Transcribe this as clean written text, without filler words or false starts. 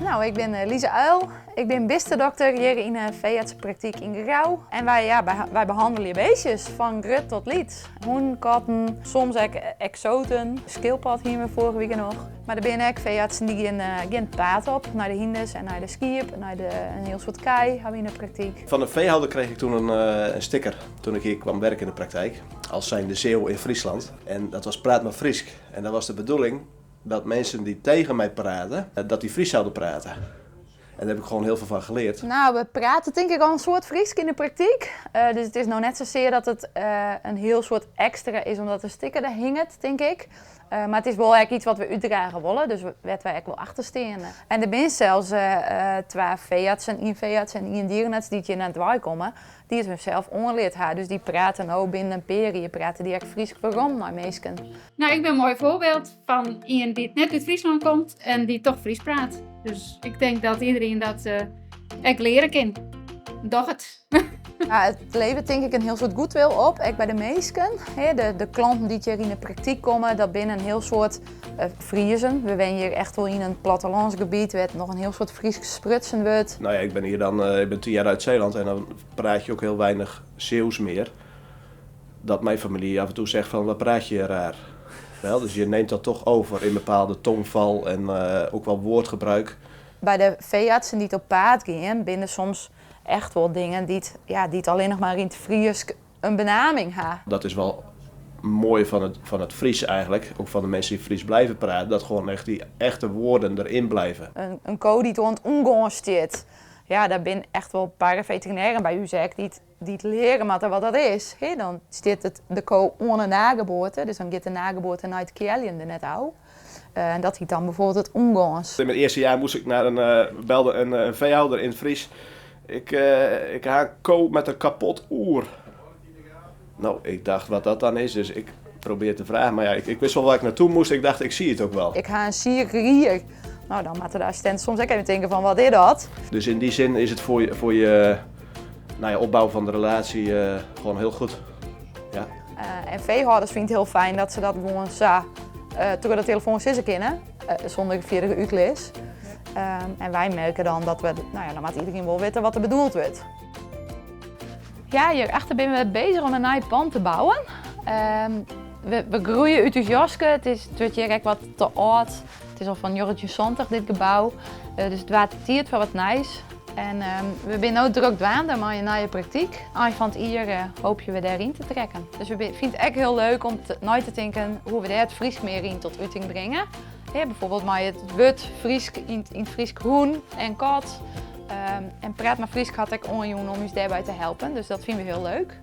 Nou, ik ben Lise Uil. Ik ben bisterdokter hier in de veeartse praktijk in Grauw. En wij behandelen je beestjes van grut tot lied. Hoen, katten, soms ook exoten. Schildpad hier we vorige week nog. Maar er zijn ook veeartsen die gaan paard op. Naar de hindes en naar de skiep, naar een heel soort kei hebben we in de praktijk. Van een veehouder kreeg ik toen een sticker toen ik hier kwam werken in de praktijk. Als zijnde Zeeuw in Friesland. En dat was Praat maar Friesk. En dat was de bedoeling dat mensen die tegen mij praten, dat die Fries zouden praten. En daar heb ik gewoon heel veel van geleerd. Nou, we praten denk ik al een soort Fries in de praktijk. Dus het is nou net zozeer dat het een heel soort extra is omdat de sticker er hinget, denk ik. Maar het is wel eigenlijk iets wat we uitdragen willen, dus werd wij echt wel achterstaan. En er zijn zelfs twee veeartsen, één veearts en één dierenarts die hier naar het waai komen. Die het zelf ongeleerd hebben, dus die praten ook binnen een periode, praten die echt Fries waarom naar meesken. Nou, ik ben een mooi voorbeeld van iemand die net uit Friesland komt en die toch Fries praat. Dus ik denk dat iedereen dat echt leren kan. Doch het. Ja, het levert denk ik een heel soort goodwill op, ook bij de meesken. De klanten die hier in de praktijk komen, dat binnen een heel soort Friezen. We zijn hier echt wel in een plattelandsgebied waar nog een heel soort Fries gesprutsen wordt. Nou ja, ik ben hier dan, ik ben 10 jaar uit Zeeland en dan praat je ook heel weinig Zeeuws meer. Dat mijn familie af en toe zegt van, wat praat je raar? Wel, dus je neemt dat toch over in bepaalde tongval en ook wel woordgebruik. Bij de veeartsen die het op paard gaan, binnen soms echt wel dingen die het alleen nog maar in het Fries een benaming hebben. Dat is wel mooi van het Fries eigenlijk, ook van de mensen die Fries blijven praten, dat gewoon echt die echte woorden erin blijven. Een co die door het ongaan staat. Ja, daar zijn echt wel een paar veterinairen bij u zegt die het leren maar wat dat is. Dan staat de co onder nageboorte, dus dan gaat de nageboorte naar het kerlje er net uit. En dat heet dan bijvoorbeeld het ongaans. In mijn eerste jaar moest ik naar belde een veehouder in het Fries. Ik haal een ko met een kapot oer. Nou, ik dacht wat dat dan is, dus ik probeer te vragen. Maar ja, ik wist wel waar ik naartoe moest. Ik dacht, ik zie het ook wel. Ik ga een sierier. Nou, dan moeten de assistenten soms ook even denken van, wat is dat? Dus in die zin is het voor je opbouw van de relatie gewoon heel goed. Ja. En veehouders vinden het heel fijn dat ze dat gewoon door de telefoon zitten kunnen, zonder via de uitles. En wij merken dan dat dan moet iedereen wel weten wat er bedoeld wordt. Ja, hierachter zijn we bezig om een nieuw pand te bouwen. We groeien enthousiast. Het wordt hier echt wat te oud. Het is al van Jorretje Zondag dit gebouw. Dus het wordt tijd voor wat nieuws. En we zijn nu druk dwaande met een nieuwe praktijk. Eind van het jaar hoop je we daarin te trekken. Dus we vinden het echt heel leuk om na te denken hoe we daar het Fries meer in tot uiting brengen. Bijvoorbeeld met het woord Fries in Fries hoen en kat. En Praat maar Fries had ik onjoen om ons daarbij te helpen. Dus dat vinden we heel leuk.